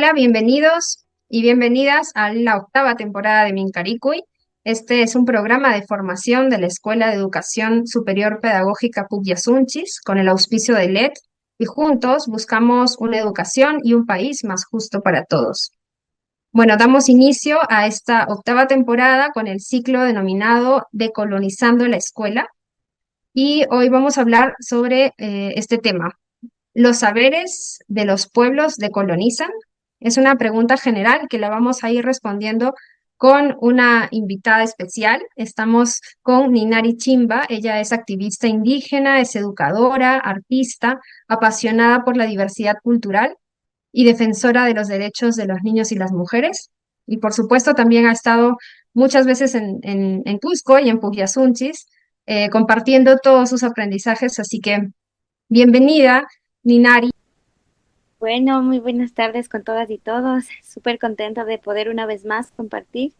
Hola, bienvenidos y bienvenidas a la octava temporada de Mincaricuy. Este es un programa de formación de la Escuela de Educación Superior Pedagógica Pucllasunchis con el auspicio de LED y juntos buscamos una educación y un país más justo para todos. Bueno, damos inicio a esta octava temporada con el ciclo denominado Decolonizando la Escuela y hoy vamos a hablar sobre este tema. ¿Los saberes de los pueblos decolonizan? Es una pregunta general que la vamos a ir respondiendo con una invitada especial. Estamos con Ninari Chimba. Ella es activista indígena, es educadora, artista, apasionada por la diversidad cultural y defensora de los derechos de los niños y las mujeres. Y por supuesto también ha estado muchas veces en Cusco y en Pugliasunchis, compartiendo todos sus aprendizajes. Así que bienvenida, Ninari. Bueno, muy buenas tardes con todas y todos. Súper contenta de poder una vez más compartir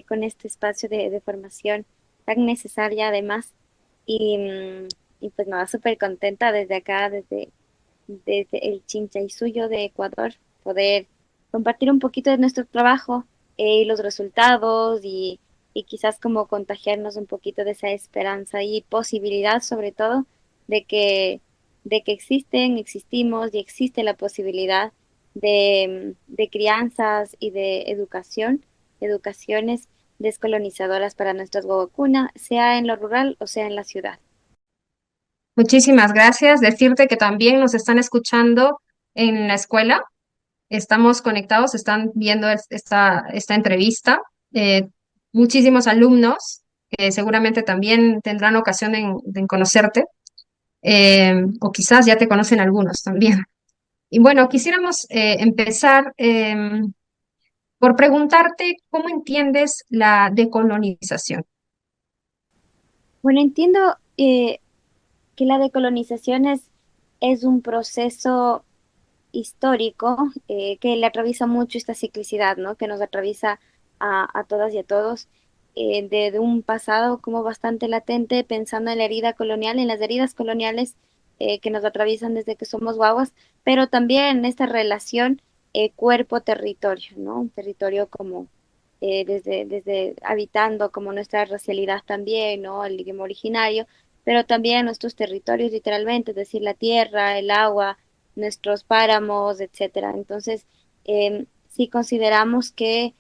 con este espacio de formación tan necesaria además. Y, y pues nada, súper contenta desde acá, desde el Chinchaysuyo de Ecuador, poder compartir un poquito de nuestro trabajo y los resultados y quizás como contagiarnos un poquito de esa esperanza y posibilidad sobre todo de que existimos y existe la posibilidad de crianzas y de educaciones descolonizadoras para nuestras guaguacunas, sea en lo rural o sea en la ciudad. Muchísimas gracias. Decirte que también nos están escuchando en la escuela. Estamos conectados, están viendo esta entrevista. Eh, Muchísimos alumnos que seguramente también tendrán ocasión en conocerte, o quizás ya te conocen algunos también. Y bueno, quisiéramos empezar por preguntarte cómo entiendes la decolonización. Bueno, entiendo que la decolonización es un proceso histórico que le atraviesa mucho esta ciclicidad, ¿no? Que nos atraviesa a todas y a todos de un pasado como bastante latente, pensando en la herida colonial, en las heridas coloniales que nos atraviesan desde que somos guaguas, pero también en esta relación cuerpo-territorio, ¿no? Un territorio como desde habitando como nuestra racialidad también, ¿no? El idioma originario, pero también nuestros territorios literalmente, es decir, la tierra, el agua, nuestros páramos, etcétera. Entonces, si consideramos que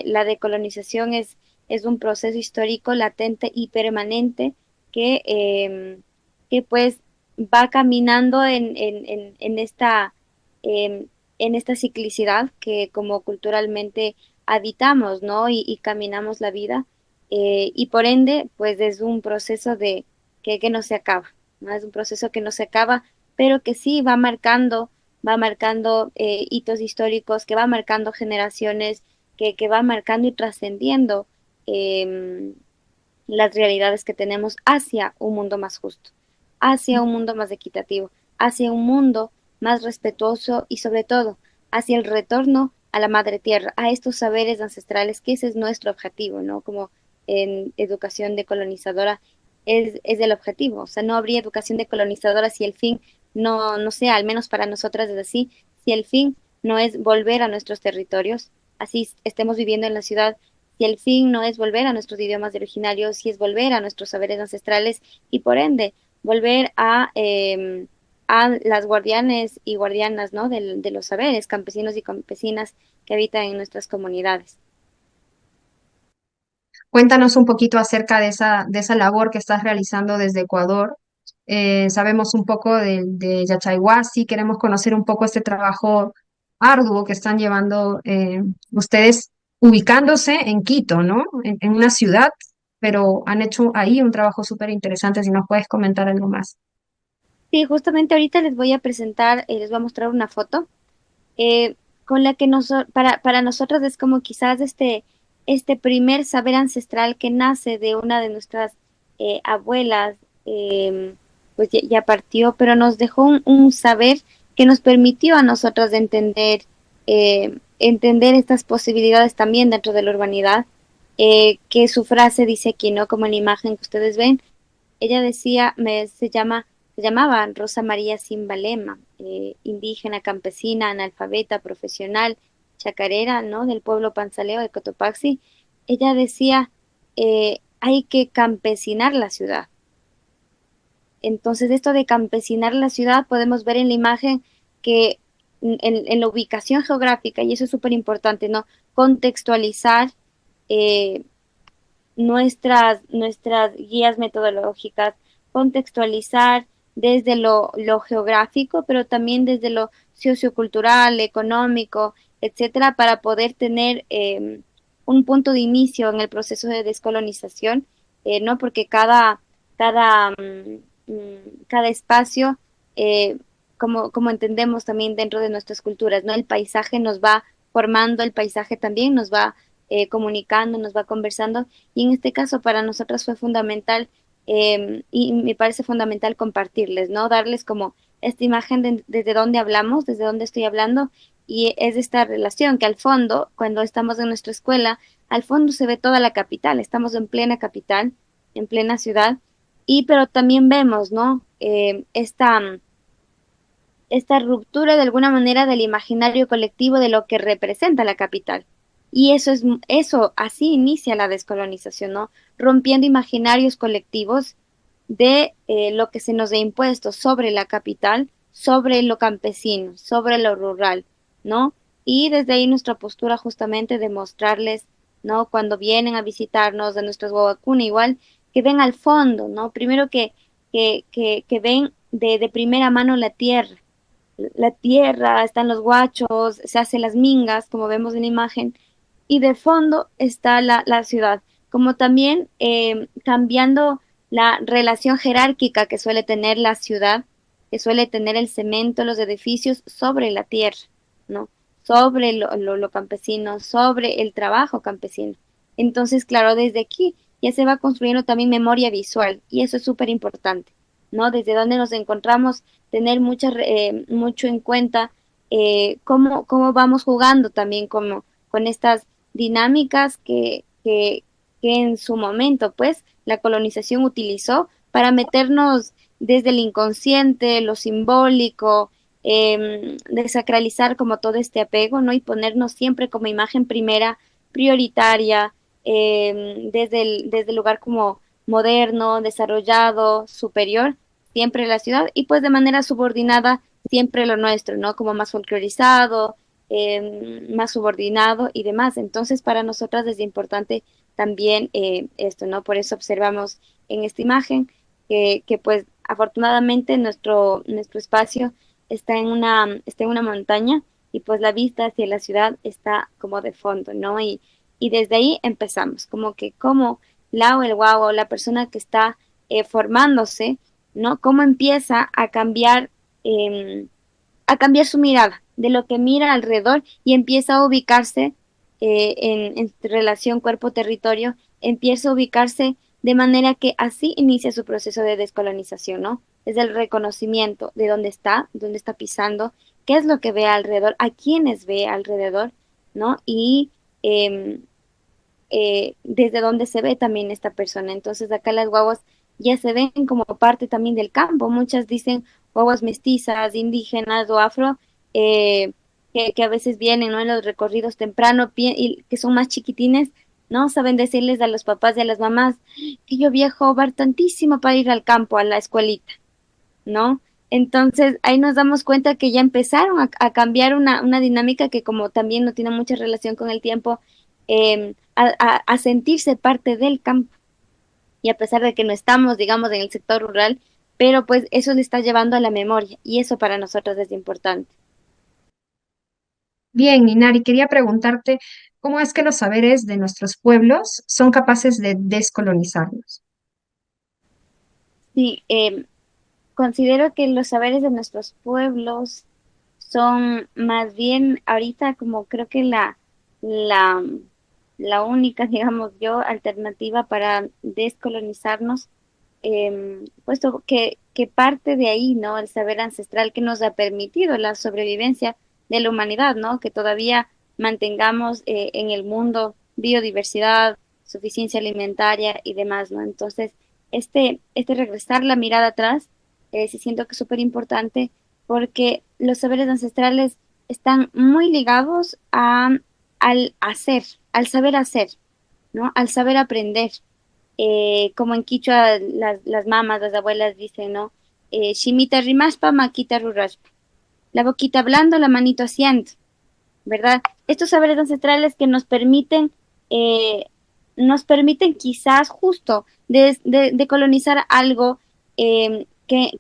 la decolonización es un proceso histórico latente y permanente que pues va caminando em, en esta ciclicidad que como culturalmente habitamos, ¿no? Y caminamos la vida. Y por ende, pues es un proceso que no se acaba, ¿no? Es un proceso que no se acaba, pero que sí va marcando hitos históricos, que va marcando generaciones, que va marcando y trascendiendo eh, las realidades que tenemos hacia un mundo más justo, hacia un mundo más equitativo, hacia un mundo más respetuoso y sobre todo hacia el retorno a la madre tierra, a estos saberes ancestrales, que ese es nuestro objetivo, ¿no? Como en educación decolonizadora es el objetivo, o sea, no habría educación decolonizadora si el fin no sea, al menos para nosotras es así, si el fin no es volver a nuestros territorios, así estemos viviendo en la ciudad, si el fin no es volver a nuestros idiomas originarios, si es volver a nuestros saberes ancestrales y por ende volver a las guardianes y guardianas, ¿no? De los saberes, campesinos y campesinas que habitan en nuestras comunidades. Cuéntanos un poquito acerca de esa labor que estás realizando desde Ecuador. Sabemos un poco de Yachayhuasi, queremos conocer un poco este trabajo arduo que están llevando ustedes ubicándose en Quito, ¿no? En una ciudad, pero han hecho ahí un trabajo súper interesante, si nos puedes comentar algo más. Sí, justamente ahorita les voy a presentar, les voy a mostrar una foto eh, con la que para nosotros es como quizás este primer saber ancestral que nace de una de nuestras abuelas, pues ya partió, pero nos dejó un saber que nos permitió a nosotros de entender estas posibilidades también dentro de la urbanidad, que su frase dice aquí, ¿no? Como en la imagen que ustedes ven, ella decía, se llamaba Rosa María Simbalema. indígena, campesina, analfabeta, profesional, chacarera, ¿no? Del pueblo panzaleo de Cotopaxi, ella decía, hay que campesinar la ciudad. Entonces, esto de campesinar la ciudad podemos ver en la imagen que en la ubicación geográfica, y eso es súper importante, ¿no? Contextualizar eh, nuestras guías metodológicas, contextualizar desde lo geográfico, pero también desde lo sociocultural, económico, etcétera, para poder tener un punto de inicio en el proceso de descolonización, ¿no? Porque cada, cada espacio, eh, como entendemos también dentro de nuestras culturas, ¿no? El paisaje nos va formando, el paisaje también nos va comunicando, nos va conversando, y en este caso para nosotras fue fundamental, y me parece fundamental compartirles, ¿no? Darles como esta imagen de, desde dónde hablamos, desde dónde estoy hablando, y es esta relación que al fondo, cuando estamos en nuestra escuela, al fondo se ve toda la capital, estamos en plena capital, en plena ciudad, y pero también vemos, ¿no? Esta ruptura de alguna manera del imaginario colectivo de lo que representa la capital. Y eso, así inicia la descolonización, ¿no? Rompiendo imaginarios colectivos de lo que se nos ha impuesto sobre la capital, sobre lo campesino, sobre lo rural, ¿no? Y desde ahí nuestra postura justamente de mostrarles, ¿no? Cuando vienen a visitarnos de nuestros Wawakuna, igual, que ven al fondo, ¿no? Primero que ven de primera mano la tierra, están los guachos, se hacen las mingas, como vemos en la imagen, y de fondo está la ciudad, como también cambiando la relación jerárquica que suele tener la ciudad, que suele tener el cemento, los edificios sobre la tierra, ¿no? Sobre lo campesino, sobre el trabajo campesino. Entonces, claro, desde aquí ya se va construyendo también memoria visual, y eso es súper importante, ¿no? Desde donde nos encontramos, tener mucho en cuenta cómo vamos jugando también como, con estas dinámicas que en su momento, pues, la colonización utilizó para meternos desde el inconsciente, lo simbólico, desacralizar como todo este apego, ¿no? Y ponernos siempre como imagen primera, prioritaria, desde el lugar como moderno, desarrollado, superior, siempre la ciudad, y pues de manera subordinada siempre lo nuestro, ¿no? Como más folclorizado, más subordinado y demás. Entonces, para nosotras es importante también esto, ¿no? Por eso observamos en esta imagen que pues afortunadamente nuestro espacio está en una montaña, y pues la vista hacia la ciudad está como de fondo, ¿no? Y desde ahí empezamos, como que como la o el guau, la persona que está formándose, ¿no? Cómo empieza a cambiar su mirada de lo que mira alrededor, y empieza a ubicarse en relación cuerpo-territorio, empieza a ubicarse de manera que así inicia su proceso de descolonización, ¿no? Es el reconocimiento de dónde está pisando, qué es lo que ve alrededor, a quiénes ve alrededor, ¿no? Y desde dónde se ve también esta persona. Entonces acá las guaguas ya se ven como parte también del campo. Muchas dicen guaguas mestizas, indígenas o afro, que a veces vienen, ¿no? En los recorridos temprano y que son más chiquitines, ¿no? Saben decirles a los papás y a las mamás que yo viajo tantísimo para ir al campo, a la escuelita, ¿no? Entonces ahí nos damos cuenta que ya empezaron a cambiar una dinámica que como también no tiene mucha relación con el tiempo, a sentirse parte del campo. Y a pesar de que no estamos, digamos, en el sector rural, pero pues eso le está llevando a la memoria, y eso para nosotros es importante. Bien, Ninari, quería preguntarte, ¿cómo es que los saberes de nuestros pueblos son capaces de descolonizarnos? Sí, considero que los saberes de nuestros pueblos son más bien ahorita como creo que la, la única, digamos yo, alternativa para descolonizarnos, puesto que parte de ahí, ¿no? El saber ancestral que nos ha permitido la sobrevivencia de la humanidad, ¿no? Que todavía mantengamos en el mundo biodiversidad, suficiencia alimentaria y demás, ¿no? Entonces, este regresar la mirada atrás, sí siento que es súper importante porque los saberes ancestrales están muy ligados al hacer, al saber hacer, ¿no? Al saber aprender. Como en Quichua las mamás, las abuelas dicen, ¿no? Shimita rimashpa, maquita rurashpa. La boquita hablando, la manito haciendo, ¿verdad? Estos saberes ancestrales que eh, nos permiten quizás justo de colonizar algo que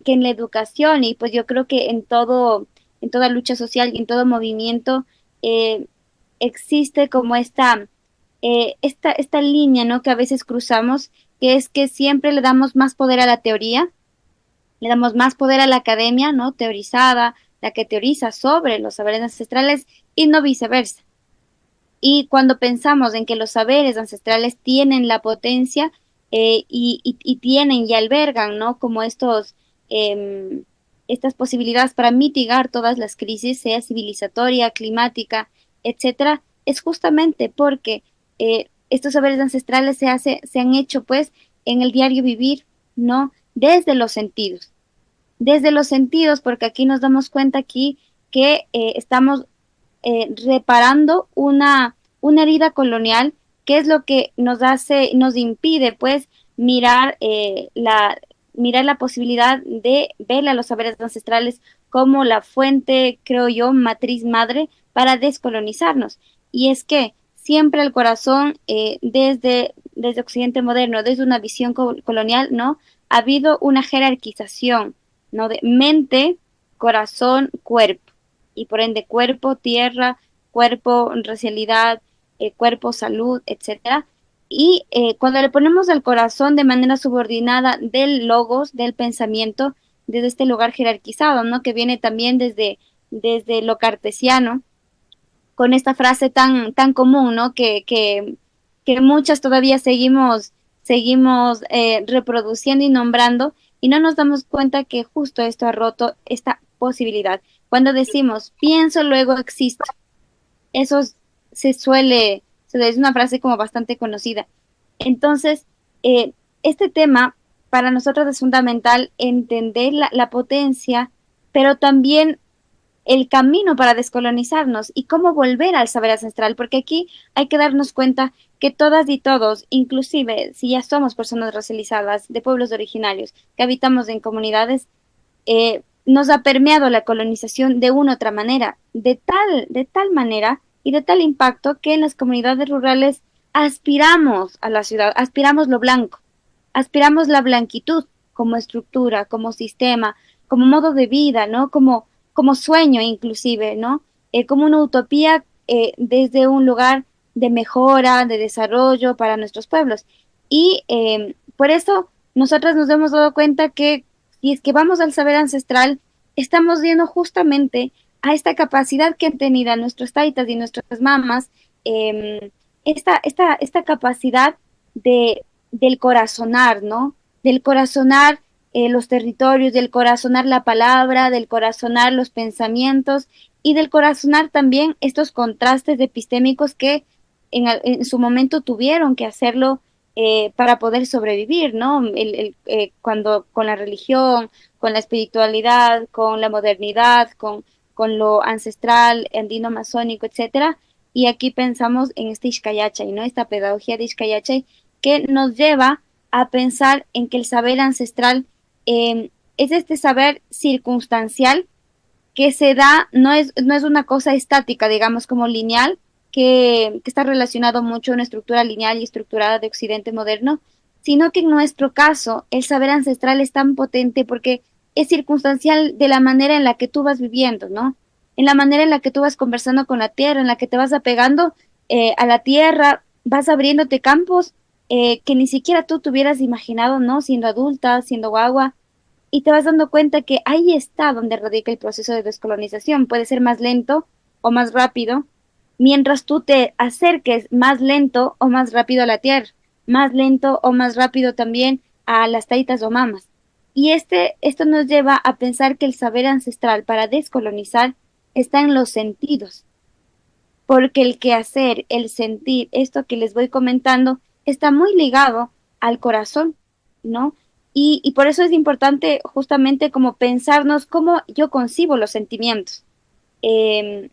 en la educación y pues yo creo que en toda lucha social y en todo movimiento eh, existe como esta línea, ¿no? Que a veces cruzamos, que es que siempre le damos más poder a la teoría, le damos más poder a la academia, ¿no? Teorizada, la que teoriza sobre los saberes ancestrales y no viceversa. Y cuando pensamos en que los saberes ancestrales tienen la potencia y tienen y albergan, ¿no? Como estas posibilidades para mitigar todas las crisis, sea civilizatoria, climática, etcétera, es justamente porque estos saberes ancestrales se han hecho, pues, en el diario vivir, ¿no? Desde los sentidos, porque aquí nos damos cuenta aquí que estamos reparando una herida colonial, que es lo que nos impide, pues, mirar, mirar la posibilidad de ver a los saberes ancestrales como la fuente, creo yo, matriz madre para descolonizarnos. Y es que siempre el corazón, desde Occidente moderno, desde una visión colonial, ¿no? Ha habido una jerarquización, ¿no? De mente, corazón, cuerpo y por ende cuerpo, tierra, cuerpo, racialidad, cuerpo, salud, etcétera. Y cuando le ponemos al corazón de manera subordinada del logos, del pensamiento, desde este lugar jerarquizado, ¿no? Que viene también desde lo cartesiano, con esta frase tan común, ¿no? Que muchas todavía seguimos reproduciendo y nombrando y no nos damos cuenta que justo esto ha roto esta posibilidad. Cuando decimos pienso, luego existo, eso es una frase como bastante conocida. Entonces, este tema para nosotros es fundamental entender la potencia, pero también el camino para descolonizarnos y cómo volver al saber ancestral, porque aquí hay que darnos cuenta que todas y todos, inclusive si ya somos personas racializadas de pueblos originarios, que habitamos en comunidades, nos ha permeado la colonización de una u otra manera, de tal manera y de tal impacto que en las comunidades rurales aspiramos a la ciudad, aspiramos lo blanco, aspiramos la blanquitud como estructura, como sistema, como modo de vida, ¿no? Como sueño inclusive, ¿no? Como una utopía desde un lugar de mejora, de desarrollo para nuestros pueblos. Y por eso nosotras nos hemos dado cuenta que si es que vamos al saber ancestral, estamos viendo justamente a esta capacidad que han tenido nuestros taitas y nuestras mamas, esta capacidad del corazonar, ¿no? Del corazonar los territorios, del corazonar la palabra, del corazonar los pensamientos y del corazonar también estos contrastes epistémicos que en su momento tuvieron que hacerlo para poder sobrevivir, ¿no? Cuando con la religión, con la espiritualidad, con la modernidad, con lo ancestral, andino masónico, etcétera. Y aquí pensamos en este Ixcayachay, ¿no? Esta pedagogía de Ixcayachay que nos lleva a pensar en que el saber ancestral es este saber circunstancial que se da, no es una cosa estática, digamos, como lineal, que está relacionado mucho a una estructura lineal y estructurada de Occidente moderno, sino que en nuestro caso el saber ancestral es tan potente porque es circunstancial de la manera en la que tú vas viviendo, ¿no? En la manera en la que tú vas conversando con la tierra, en la que te vas apegando a la tierra, vas abriéndote campos que ni siquiera tú te hubieras imaginado, ¿no? Siendo adulta, siendo guagua, y te vas dando cuenta que ahí está donde radica el proceso de descolonización. Puede ser más lento o más rápido, mientras tú te acerques más lento o más rápido a la tierra, más lento o más rápido también a las taitas o mamas. Y esto nos lleva a pensar que el saber ancestral para descolonizar está en los sentidos, porque el quehacer, el sentir, esto que les voy comentando, está muy ligado al corazón, ¿no? Y por eso es importante justamente como pensarnos cómo yo concibo los sentimientos, eh,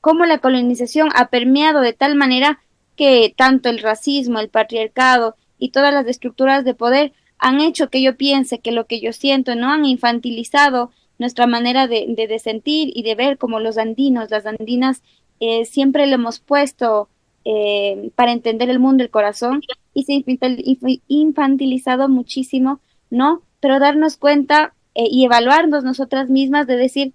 cómo la colonización ha permeado de tal manera que tanto el racismo, el patriarcado y todas las estructuras de poder han hecho que yo piense que lo que yo siento, no han infantilizado nuestra manera de sentir y de ver como los andinos, las andinas, siempre le hemos puesto para entender el mundo, el corazón, y se ha infantilizado muchísimo, ¿no? Pero darnos cuenta y evaluarnos nosotras mismas de decir,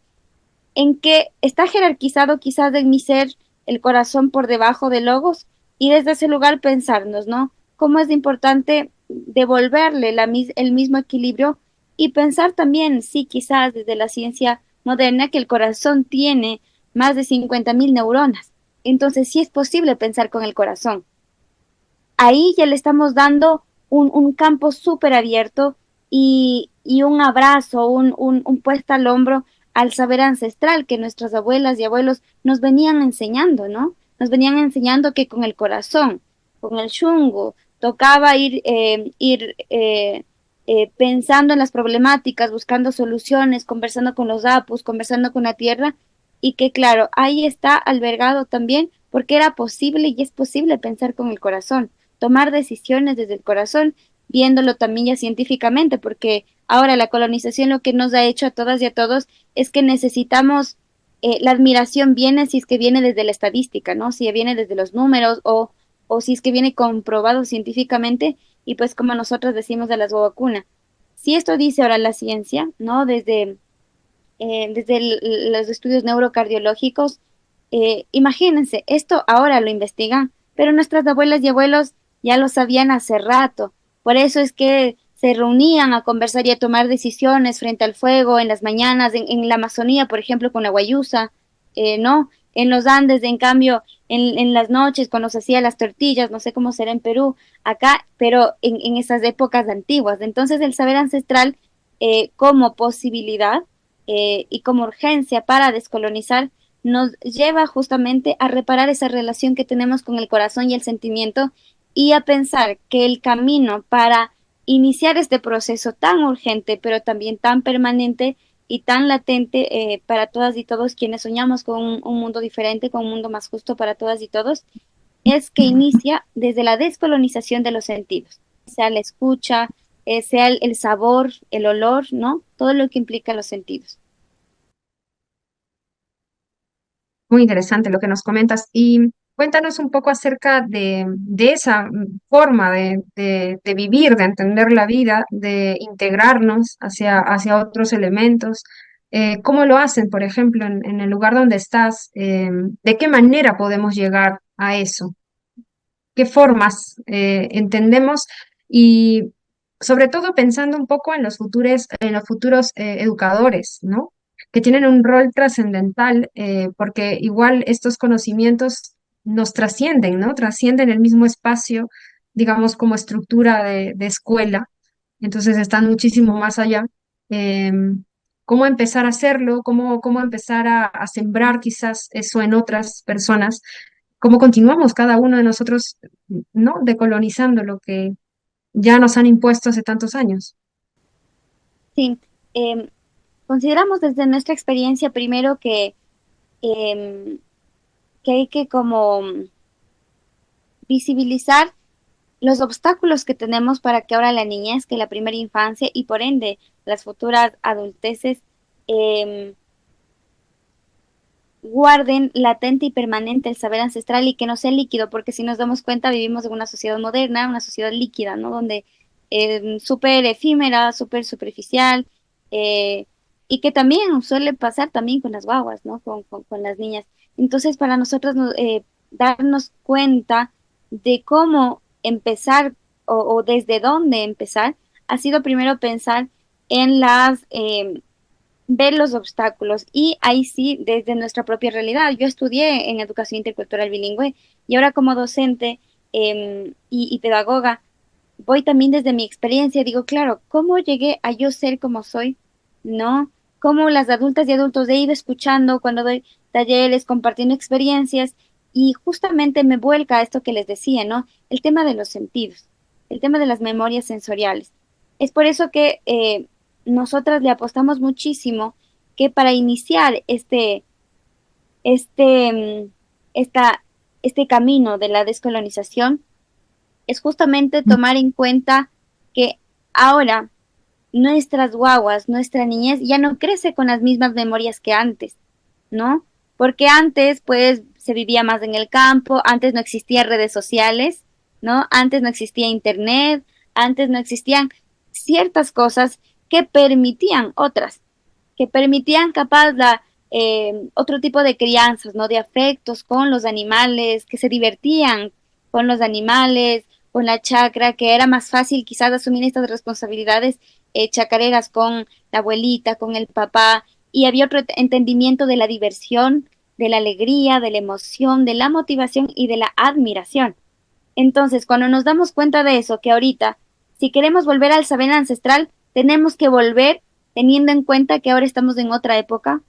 en que está jerarquizado quizás en mi ser el corazón por debajo de logos y desde ese lugar pensarnos, ¿no? Cómo es importante devolverle el mismo equilibrio y pensar también, sí, quizás desde la ciencia moderna, que el corazón tiene más de 50.000 neuronas. Entonces, sí es posible pensar con el corazón. Ahí ya le estamos dando un campo súper abierto y un abrazo, un puesta al hombro al saber ancestral que nuestras abuelas y abuelos nos venían enseñando, ¿no? Nos venían enseñando que con el corazón, con el shungo, tocaba ir pensando en las problemáticas, buscando soluciones, conversando con los apus, conversando con la tierra, y que claro, ahí está albergado también porque era posible y es posible pensar con el corazón, tomar decisiones desde el corazón, viéndolo también ya científicamente, porque ahora la colonización lo que nos ha hecho a todas y a todos es que necesitamos, la admiración viene si es que viene desde la estadística, ¿no? Si viene desde los números o si es que viene comprobado científicamente y pues como nosotros decimos de las vacunas. Si esto dice ahora la ciencia, ¿no? Desde los estudios neurocardiológicos, imagínense, esto ahora lo investigan, pero nuestras abuelas y abuelos ya lo sabían hace rato. Por eso es que se reunían a conversar y a tomar decisiones frente al fuego en las mañanas, en la Amazonía, por ejemplo, con la guayusa, ¿no? En los Andes, en cambio, en las noches, cuando se hacían las tortillas, no sé cómo será en Perú, acá, pero en esas épocas antiguas. Entonces, el saber ancestral como posibilidad y como urgencia para descolonizar nos lleva justamente a reparar esa relación que tenemos con el corazón y el sentimiento y a pensar que el camino para iniciar este proceso tan urgente, pero también tan permanente y tan latente para todas y todos quienes soñamos con un mundo diferente, con un mundo más justo para todas y todos, es que inicia desde la descolonización de los sentidos, sea la escucha, sea el sabor, el olor, ¿no? Todo lo que implica los sentidos. Muy interesante lo que nos comentas. Y cuéntanos un poco acerca de esa forma de vivir, de entender la vida, de integrarnos hacia otros elementos. ¿Cómo lo hacen, por ejemplo, en el lugar donde estás? ¿De qué manera podemos llegar a eso? ¿Qué formas entendemos? Y sobre todo pensando un poco en los futuros educadores, ¿no? Que tienen un rol trascendental, porque igual estos conocimientos nos trascienden, ¿no? Trascienden el mismo espacio, digamos, como estructura de escuela, entonces están muchísimo más allá. ¿Cómo empezar a hacerlo? ¿Cómo empezar a sembrar quizás eso en otras personas? ¿Cómo continuamos cada uno de nosotros, ¿no? Decolonizando lo que ya nos han impuesto hace tantos años? Sí, eh, consideramos desde nuestra experiencia primero eh, que hay que como visibilizar los obstáculos que tenemos para que ahora la niñez, que la primera infancia y por ende las futuras adulteces eh, guarden latente y permanente el saber ancestral y que no sea líquido, porque si nos damos cuenta vivimos en una sociedad moderna, una sociedad líquida, ¿no? Donde súper efímera, súper superficial, eh, y que también suele pasar también con las guaguas, ¿no? Con las niñas. Entonces, para nosotros darnos cuenta de cómo empezar o desde dónde empezar, ha sido primero pensar en ver los obstáculos y ahí sí, desde nuestra propia realidad. Yo estudié en educación intercultural bilingüe y ahora como docente y pedagoga, voy también desde mi experiencia, digo, claro, ¿cómo llegué a yo ser como soy? ¿No? Cómo las adultas y adultos he ido escuchando cuando doy talleres, compartiendo experiencias y justamente me vuelca a esto que les decía, ¿no? El tema de los sentidos, el tema de las memorias sensoriales. Es por eso que nosotras le apostamos muchísimo que para iniciar este, esta, este camino de la descolonización es justamente tomar en cuenta que ahora nuestras guaguas, nuestra niñez ya no crece con las mismas memorias que antes, ¿no? Porque antes, pues, se vivía más en el campo, antes no existían redes sociales, ¿no? Antes no existía internet, antes no existían ciertas cosas que permitían otras, que permitían capaz otro tipo de crianzas, ¿no? De afectos con los animales, que se divertían con los animales, con la chacra, que era más fácil quizás asumir estas responsabilidades chacareras con la abuelita, con el papá, y había otro entendimiento de la diversión, de la alegría, de la emoción, de la motivación y de la admiración. Entonces, cuando nos damos cuenta de eso, que ahorita, si queremos volver al saber ancestral, tenemos que volver teniendo en cuenta que ahora estamos en otra época,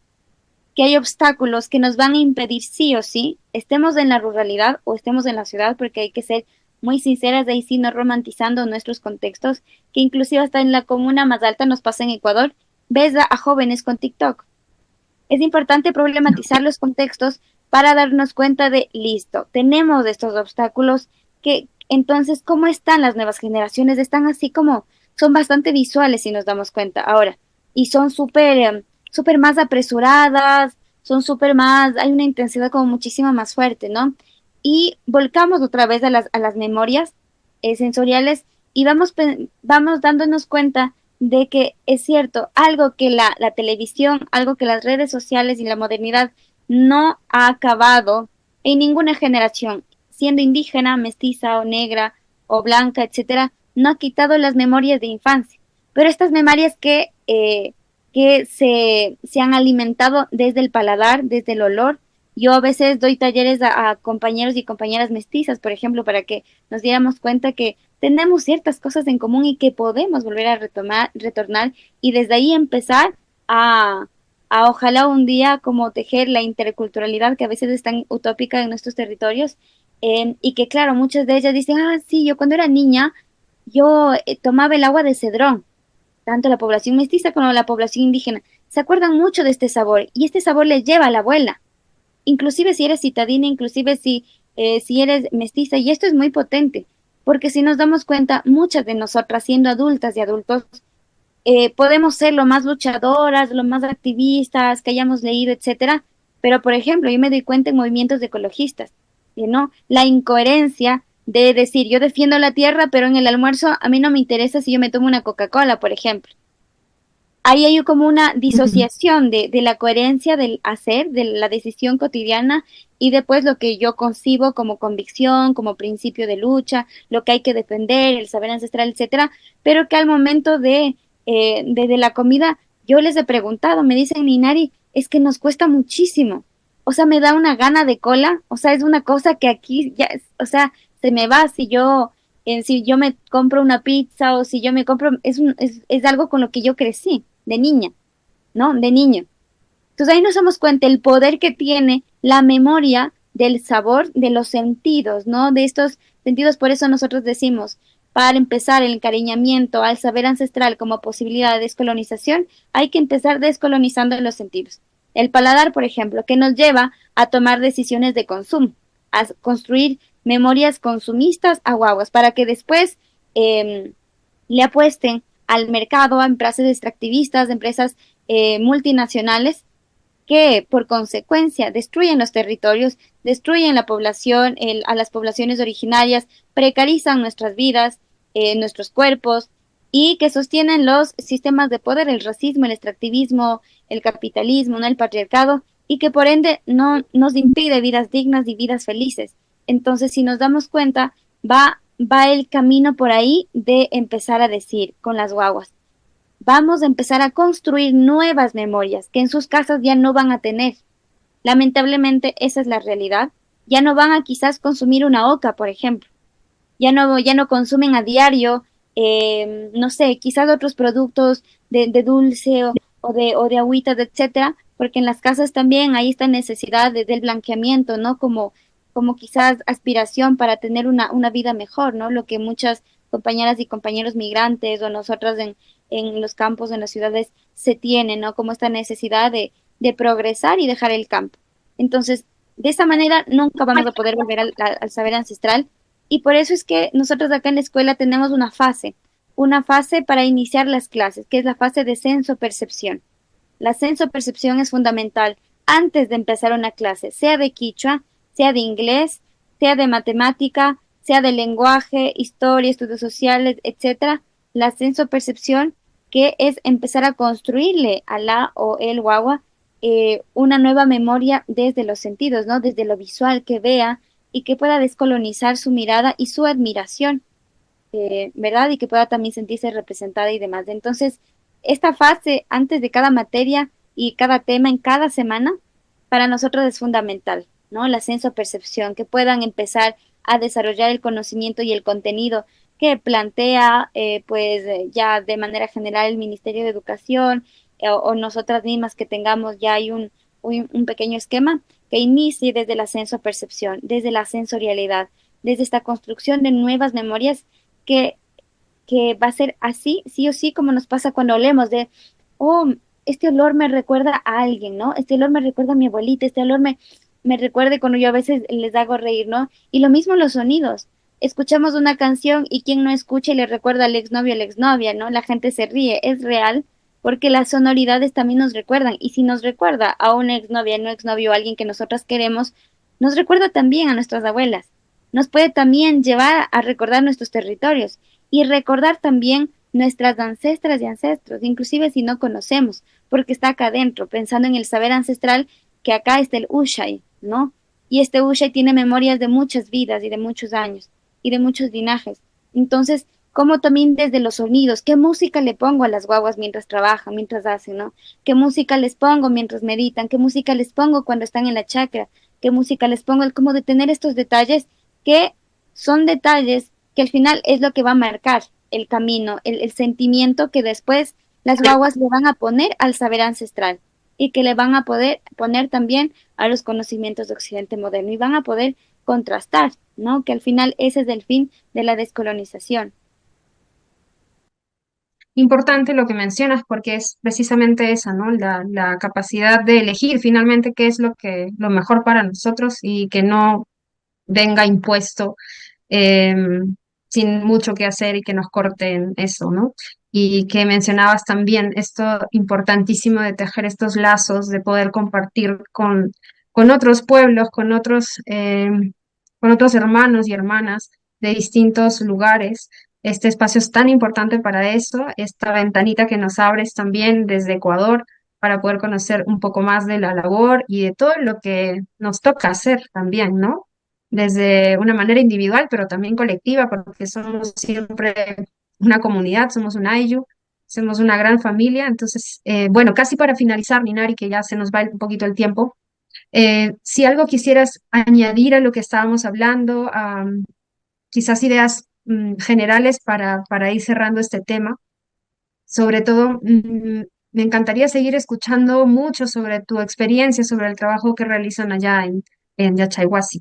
que hay obstáculos que nos van a impedir sí o sí, estemos en la ruralidad o estemos en la ciudad, porque hay que ser muy sinceras, de ahí sí no romantizando nuestros contextos, que inclusive hasta en la comuna más alta nos pasa en Ecuador, ves a jóvenes con TikTok. Es importante problematizar los contextos para darnos cuenta de, listo, tenemos estos obstáculos, que entonces, ¿cómo están las nuevas generaciones? Están así como, son bastante visuales si nos damos cuenta ahora, y son súper más apresuradas, son súper más, hay una intensidad como muchísimo más fuerte, ¿no? Y volcamos otra vez a las memorias sensoriales y vamos dándonos cuenta de que es cierto, algo que la televisión, algo que las redes sociales y la modernidad no ha acabado en ninguna generación, siendo indígena, mestiza o negra o blanca, etcétera, no ha quitado las memorias de infancia. Pero estas memorias que se han alimentado desde el paladar, desde el olor. Yo a veces doy talleres a compañeros y compañeras mestizas, por ejemplo, para que nos diéramos cuenta que tenemos ciertas cosas en común y que podemos volver a retornar y desde ahí empezar a, a ojalá un día como tejer la interculturalidad que a veces es tan utópica en nuestros territorios y que claro, muchas de ellas dicen, ah, sí, yo cuando era niña, yo tomaba el agua de cedrón, tanto la población mestiza como la población indígena se acuerdan mucho de este sabor y este sabor les lleva a la abuela, inclusive si eres citadina, inclusive si eres mestiza, y esto es muy potente, porque si nos damos cuenta, muchas de nosotras siendo adultas y adultos, podemos ser lo más luchadoras, lo más activistas, que hayamos leído, etcétera, pero por ejemplo, yo me doy cuenta en movimientos de ecologistas, ¿no? La incoherencia de decir, yo defiendo la tierra, pero en el almuerzo a mí no me interesa si yo me tomo una Coca-Cola, por ejemplo. Ahí hay como una disociación de la coherencia del hacer, de la decisión cotidiana y después lo que yo concibo como convicción, como principio de lucha, lo que hay que defender, el saber ancestral, etcétera, pero que al momento de la comida yo les he preguntado, me dicen, Ninari, es que nos cuesta muchísimo, o sea, me da una gana de cola, o sea, es una cosa que aquí ya, o sea, se me va si yo me compro una pizza o si yo me compro, es algo con lo que yo crecí de niña, ¿no? De niño. Entonces ahí nos damos cuenta el poder que tiene la memoria del sabor, de los sentidos, ¿no? De estos sentidos, por eso nosotros decimos, para empezar el encariñamiento al saber ancestral como posibilidad de descolonización, hay que empezar descolonizando los sentidos. El paladar, por ejemplo, que nos lleva a tomar decisiones de consumo, a construir memorias consumistas a guaguas, para que después le apuesten al mercado, a empresas extractivistas, empresas multinacionales, que por consecuencia destruyen los territorios, destruyen la población, a las poblaciones originarias, precarizan nuestras vidas, nuestros cuerpos y que sostienen los sistemas de poder, el racismo, el extractivismo, el capitalismo, ¿no? El patriarcado y que por ende no nos impide vidas dignas y vidas felices. Entonces, si nos damos cuenta, va el camino por ahí de empezar a decir con las guaguas, vamos a empezar a construir nuevas memorias que en sus casas ya no van a tener. Lamentablemente esa es la realidad. Ya no van a quizás consumir una oca, por ejemplo. Ya no consumen a diario, no sé, quizás otros productos de dulce o de agüitas, etcétera, porque en las casas también hay esta necesidad del blanqueamiento, ¿no? Como quizás aspiración para tener una vida mejor, ¿no? Lo que muchas compañeras y compañeros migrantes o nosotras en los campos, en las ciudades, se tiene, ¿no? Como esta necesidad de progresar y dejar el campo. Entonces, de esa manera nunca vamos a poder volver al saber ancestral y por eso es que nosotros acá en la escuela tenemos una fase para iniciar las clases, que es la fase de censo-percepción. La censo-percepción es fundamental antes de empezar una clase, sea de quichua, sea de inglés, sea de matemática, sea de lenguaje, historia, estudios sociales, etcétera. La censo-percepción, que es empezar a construirle a la o el guagua una nueva memoria desde los sentidos, ¿no? Desde lo visual, que vea y que pueda descolonizar su mirada y su admiración, ¿verdad? Y que pueda también sentirse representada y demás. Entonces, esta fase antes de cada materia y cada tema en cada semana, para nosotros es fundamental, ¿no? La senso-percepción, que puedan empezar a desarrollar el conocimiento y el contenido que plantea, ya de manera general el Ministerio de Educación o nosotras mismas que tengamos ya hay un pequeño esquema que inicie desde la senso-percepción, desde la sensorialidad, desde esta construcción de nuevas memorias que, que va a ser así, sí o sí, como nos pasa cuando olemos de, oh, este olor me recuerda a alguien, ¿no? Este olor me recuerda a mi abuelita, este olor me recuerda cuando yo a veces les hago reír, ¿no? Y lo mismo los sonidos. Escuchamos una canción y quien no escucha y le recuerda al exnovio o la exnovia, ¿no? La gente se ríe, es real, porque las sonoridades también nos recuerdan. Y si nos recuerda a una exnovia, no exnovio, a alguien que nosotras queremos, nos recuerda también a nuestras abuelas. Nos puede también llevar a recordar nuestros territorios y recordar también nuestras ancestras y ancestros, inclusive si no conocemos, porque está acá adentro, pensando en el saber ancestral, que acá está el Ushai, ¿no? Y este Ushai tiene memorias de muchas vidas y de muchos años y de muchos linajes. Entonces, como también desde los sonidos, qué música le pongo a las guaguas mientras trabajan, mientras hacen, ¿no? ¿Qué música les pongo mientras meditan? ¿Qué música les pongo cuando están en la chacra? ¿Qué música les pongo? El cómo de tener estos detalles que son detalles que al final es lo que va a marcar el camino, el sentimiento que después las guaguas le van a poner al saber ancestral y que le van a poder poner también a los conocimientos de Occidente moderno y van a poder contrastar, ¿no? Que al final ese es el fin de la descolonización. Importante lo que mencionas porque es precisamente esa, ¿no? La capacidad de elegir finalmente qué es lo mejor para nosotros y que no venga impuesto eh, sin mucho que hacer y que nos corten eso, ¿no? Y que mencionabas también esto importantísimo de tejer estos lazos, de poder compartir con otros pueblos, con otros hermanos y hermanas de distintos lugares. Este espacio es tan importante para eso, esta ventanita que nos abres también desde Ecuador para poder conocer un poco más de la labor y de todo lo que nos toca hacer también, ¿no? Desde una manera individual, pero también colectiva, porque somos siempre una comunidad, somos un Ayllu, somos una gran familia. Entonces, bueno, casi para finalizar, Minari, que ya se nos va un poquito el tiempo, si algo quisieras añadir a lo que estábamos hablando, quizás ideas generales para ir cerrando este tema. Sobre todo, me encantaría seguir escuchando mucho sobre tu experiencia, sobre el trabajo que realizan allá en Yachayhuasi.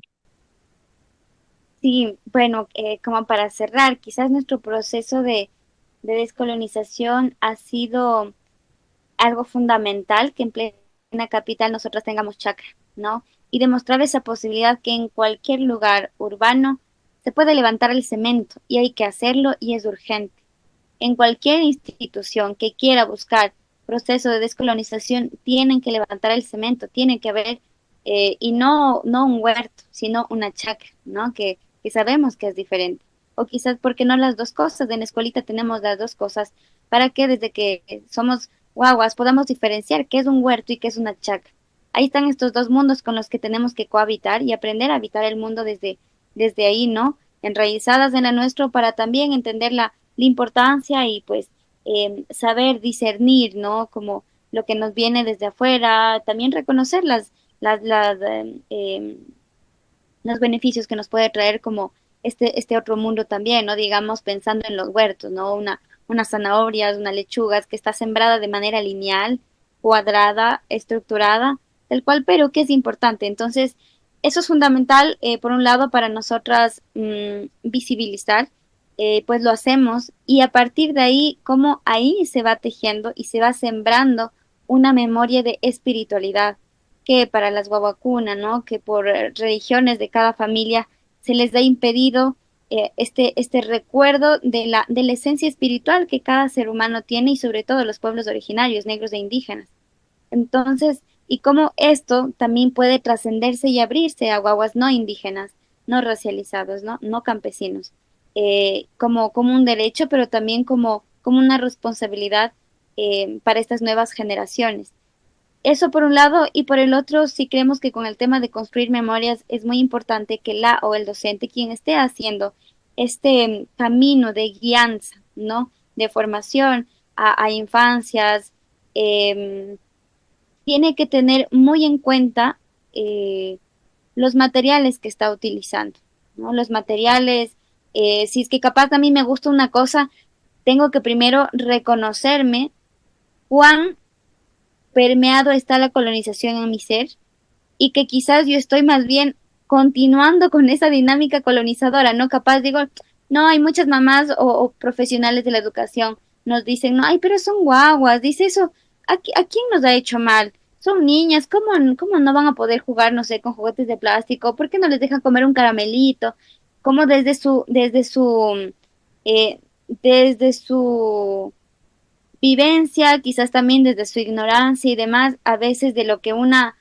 Sí, bueno, como para cerrar, quizás nuestro proceso de descolonización ha sido algo fundamental que en plena capital nosotros tengamos chakra, ¿no? Y demostrar esa posibilidad que en cualquier lugar urbano se puede levantar el cemento y hay que hacerlo y es urgente. En cualquier institución que quiera buscar proceso de descolonización, tienen que levantar el cemento, tiene que haber, y no un huerto, sino una chacra, ¿no? Que sabemos que es diferente. O quizás, porque no las dos cosas? En la escuelita tenemos las dos cosas para que desde que somos guaguas podamos diferenciar qué es un huerto y qué es una chacra. Ahí están estos dos mundos con los que tenemos que cohabitar y aprender a habitar el mundo desde ahí, ¿no? Enraizadas en la nuestro para también entender la importancia y pues saber discernir, ¿no? Como lo que nos viene desde afuera, también reconocer las los beneficios que nos puede traer como este otro mundo también, ¿no? Digamos, pensando en los huertos, ¿no? Unas zanahorias, unas lechugas que está sembrada de manera lineal, cuadrada, estructurada, tal cual, pero que es importante. Entonces, eso es fundamental, por un lado, para nosotras visibilizar pues lo hacemos y a partir de ahí, como ahí se va tejiendo y se va sembrando una memoria de espiritualidad que para las guaguacuna, ¿no? Que por religiones de cada familia se les ha impedido este recuerdo de la esencia espiritual que cada ser humano tiene y sobre todo los pueblos originarios, negros e indígenas. Entonces, y cómo esto también puede trascenderse y abrirse a guaguas no indígenas, no racializados, ¿no? No campesinos, como un derecho, pero también como una responsabilidad para estas nuevas generaciones. Eso por un lado, y por el otro, sí creemos que con el tema de construir memorias es muy importante que la o el docente, quien esté haciendo este camino de guianza, ¿no? De formación a infancias, eh, tiene que tener muy en cuenta eh, los materiales que está utilizando, ¿no? Los materiales, si es que capaz a mí me gusta una cosa, tengo que primero reconocerme cuán permeado está la colonización en mi ser y que quizás yo estoy más bien continuando con esa dinámica colonizadora, ¿no? Capaz digo, no, hay muchas mamás o profesionales de la educación nos dicen, no, ay, pero son guaguas, dice eso, ¿a quién nos ha hecho mal? Son niñas, ¿cómo no van a poder jugar, no sé, con juguetes de plástico? ¿Por qué no les dejan comer un caramelito? Como eh, desde su vivencia, quizás también desde su ignorancia y demás, a veces de lo que una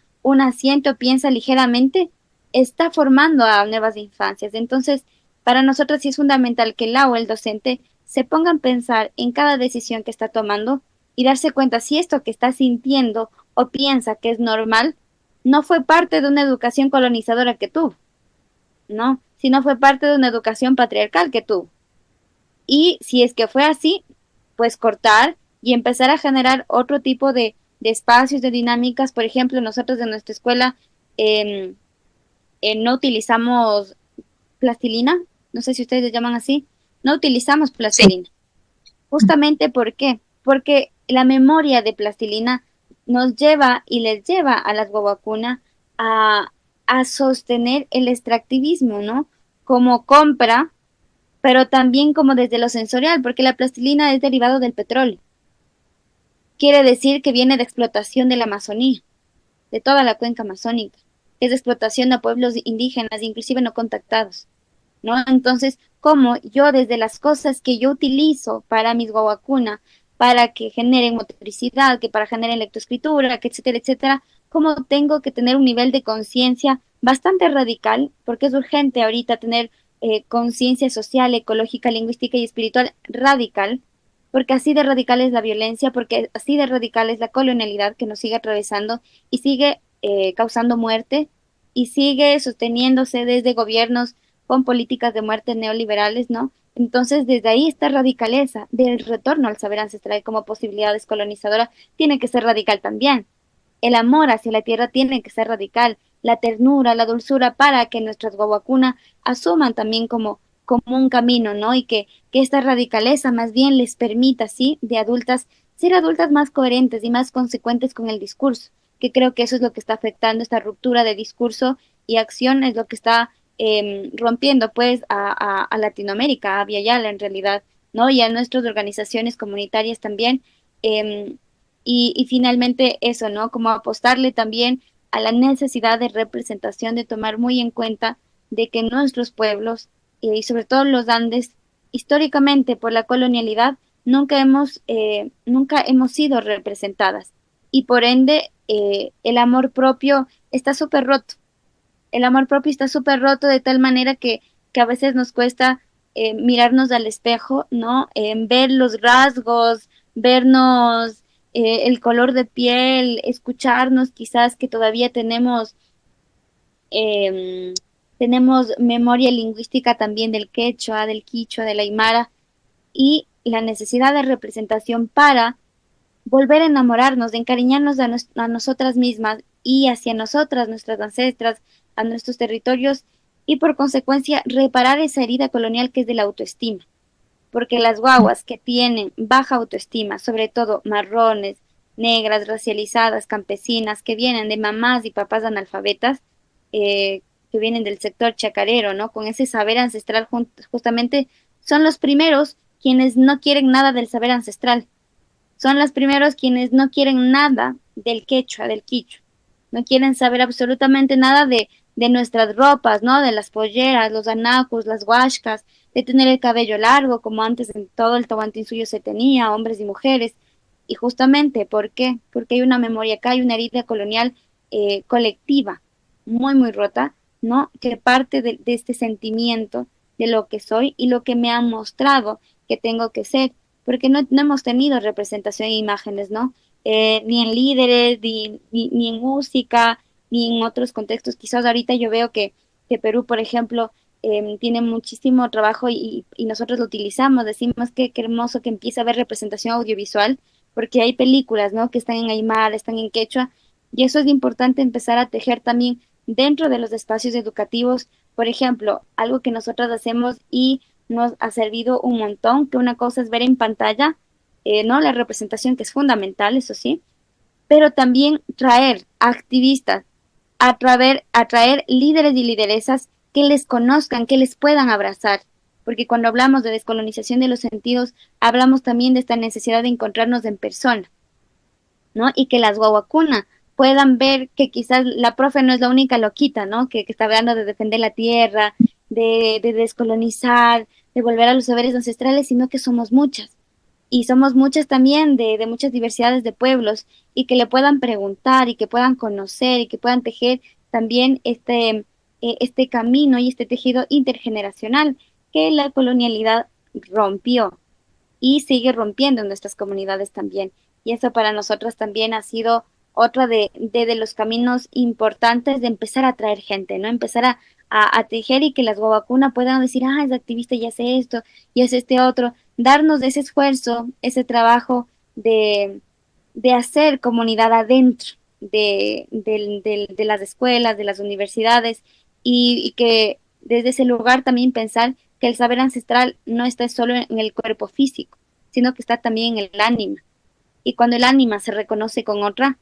siente o piensa ligeramente, está formando a nuevas infancias. Entonces, para nosotros sí es fundamental que la o el docente se pongan a pensar en cada decisión que está tomando y darse cuenta si esto que está sintiendo o piensa que es normal no fue parte de una educación colonizadora que tuvo, ¿no? Sino fue parte de una educación patriarcal que tuvo. Y si es que fue así, pues cortar y empezar a generar otro tipo de espacios, de dinámicas. Por ejemplo, nosotros en nuestra escuela eh, no utilizamos plastilina, no sé si ustedes le llaman así, no utilizamos Sí. plastilina. Justamente ¿por qué? Porque la memoria de plastilina nos lleva y les lleva a las guaguacuna a, a sostener el extractivismo, ¿no? Como compra pero también como desde lo sensorial, porque la plastilina es derivado del petróleo. Quiere decir que viene de explotación de la Amazonía, de toda la cuenca amazónica, es de explotación a pueblos indígenas, inclusive no contactados, ¿no? Entonces, como yo desde las cosas que yo utilizo para mis guaguacuna, para que generen motricidad, que para generar lectoescritura, que etcétera, etcétera, como tengo que tener un nivel de conciencia bastante radical, porque es urgente ahorita tener conciencia social, ecológica, lingüística y espiritual radical, porque así de radical es la violencia, porque así de radical es la colonialidad que nos sigue atravesando y sigue causando muerte y sigue sosteniéndose desde gobiernos con políticas de muerte neoliberales, ¿no? Entonces, desde ahí esta radicaleza del retorno al saber ancestral como posibilidad descolonizadora tiene que ser radical también. El amor hacia la tierra tiene que ser radical, la ternura, la dulzura para que nuestras guaguacunas asuman también como un camino, ¿no? Y que esta radicaleza más bien les permita, sí, de adultas, ser adultas más coherentes y más consecuentes con el discurso, que creo que eso es lo que está afectando esta ruptura de discurso y acción, es lo que está rompiendo pues a Latinoamérica, a Viayala en realidad, ¿no? Y a nuestras organizaciones comunitarias también. Y finalmente eso, ¿no? Como apostarle también a la necesidad de representación, de tomar muy en cuenta de que nuestros pueblos, y sobre todo los Andes, históricamente por la colonialidad, nunca hemos sido representadas. Y por ende, el amor propio está súper roto. El amor propio está súper roto de tal manera que a veces nos cuesta mirarnos al espejo, ¿no? Ver los rasgos, vernos el color de piel, escucharnos quizás que todavía eh, tenemos memoria lingüística también del quechua, del quichua, del aymara y la necesidad de representación para volver a enamorarnos, de encariñarnos a nosotras mismas y hacia nosotras, nuestras ancestras, a nuestros territorios y por consecuencia reparar esa herida colonial que es de la autoestima. Porque las guaguas que tienen baja autoestima, sobre todo marrones, negras, racializadas, campesinas, que vienen de mamás y papás analfabetas, que vienen del sector chacarero, ¿no? Con ese saber ancestral justamente son los primeros quienes no quieren nada del saber ancestral. Son los primeros quienes no quieren nada del quechua, del quichua. No quieren saber absolutamente nada de nuestras ropas, ¿no? De las polleras, los anacos, las huashcas, de tener el cabello largo, como antes en todo el Tahuantinsuyo se tenía, hombres y mujeres. Y justamente, ¿por qué? Porque hay una memoria acá, hay una herida colonial colectiva, muy, muy rota, ¿no? Que parte de este sentimiento de lo que soy y lo que me han mostrado que tengo que ser, porque no hemos tenido representación de imágenes, ¿no? Ni en líderes, ni en música, ni en otros contextos. Quizás ahorita yo veo que Perú, por ejemplo, tiene muchísimo trabajo y nosotros lo utilizamos, decimos que qué hermoso que empiece a haber representación audiovisual, porque hay películas, ¿no? Que están en Aymara, están en Quechua, y eso es importante empezar a tejer también dentro de los espacios educativos. Por ejemplo, algo que nosotros hacemos y nos ha servido un montón, que una cosa es ver en pantalla, ¿no? La representación que es fundamental, eso sí, pero también traer activistas, atraer líderes y lideresas que les conozcan, que les puedan abrazar. Porque cuando hablamos de descolonización de los sentidos, hablamos también de esta necesidad de encontrarnos en persona, ¿no? Y que las guaguacunas puedan ver que quizás la profe no es la única loquita, ¿no? Que está hablando de defender la tierra, de descolonizar, de volver a los saberes ancestrales, sino que somos muchas. Y somos muchas también de muchas diversidades de pueblos y que le puedan preguntar y que puedan conocer y que puedan tejer también este camino y este tejido intergeneracional que la colonialidad rompió y sigue rompiendo en nuestras comunidades también. Y eso para nosotros también ha sido otra de los caminos importantes de empezar a traer gente, ¿no? Empezar a tejer y que las guaguacunas puedan decir, ah, es activista y hace esto y hace este otro, darnos ese esfuerzo, ese trabajo de hacer comunidad adentro de las escuelas, de las universidades y que desde ese lugar también pensar que el saber ancestral no está solo en el cuerpo físico, sino que está también en el ánima. Y cuando el ánima se reconoce con otra,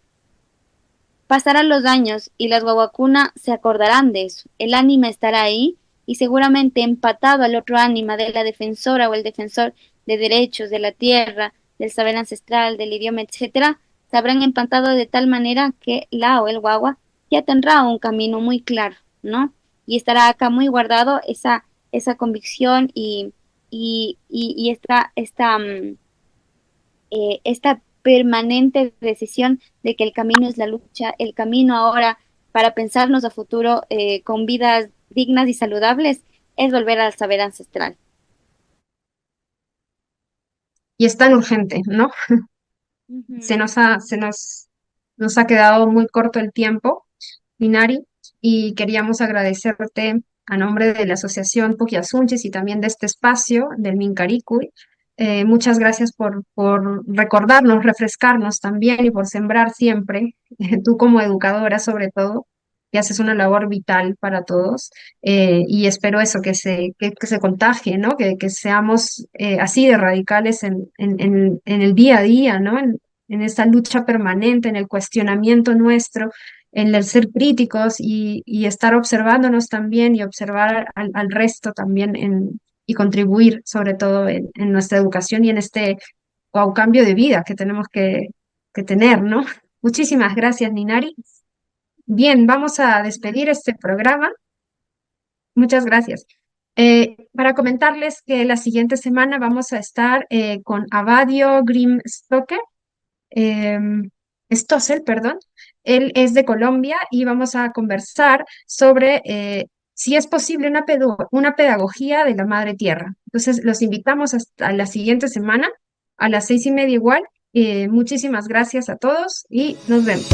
pasarán los años y las guaguacunas se acordarán de eso. El ánima estará ahí y seguramente empatado al otro ánima de la defensora o el defensor de derechos de la tierra, del saber ancestral, del idioma, etcétera, se habrán empatado de tal manera que la o el guagua ya tendrá un camino muy claro, ¿no? Y estará acá muy guardado esa convicción y esta permanente decisión de que el camino es la lucha, el camino ahora para pensarnos a futuro con vidas dignas y saludables es volver al saber ancestral. Y es tan urgente, ¿no? Ujú. Nos ha quedado muy corto el tiempo, Minari, y queríamos agradecerte a nombre de la Asociación Puquiasunchis y también de este espacio del Mincaricuy. Muchas gracias por recordarnos, refrescarnos también y por sembrar siempre, tú como educadora sobre todo, que haces una labor vital para todos. Y espero eso, que se contagie, ¿no? Que seamos así de radicales en el día a día, ¿no? En esta lucha permanente, en el cuestionamiento nuestro, en el ser críticos y estar observándonos también y observar al resto también y contribuir sobre todo en nuestra educación y en este cambio de vida que tenemos que tener, ¿no? Muchísimas gracias, Ninari. Bien, vamos a despedir este programa. Muchas gracias. Para comentarles que la siguiente semana vamos a estar con Abadio Grimstocker, eh, Stossel, perdón. Él es de Colombia y vamos a conversar sobre si es posible una pedagogía de la madre tierra. Entonces, los invitamos hasta la siguiente semana a las 6:30 igual. Muchísimas gracias a todos y nos vemos.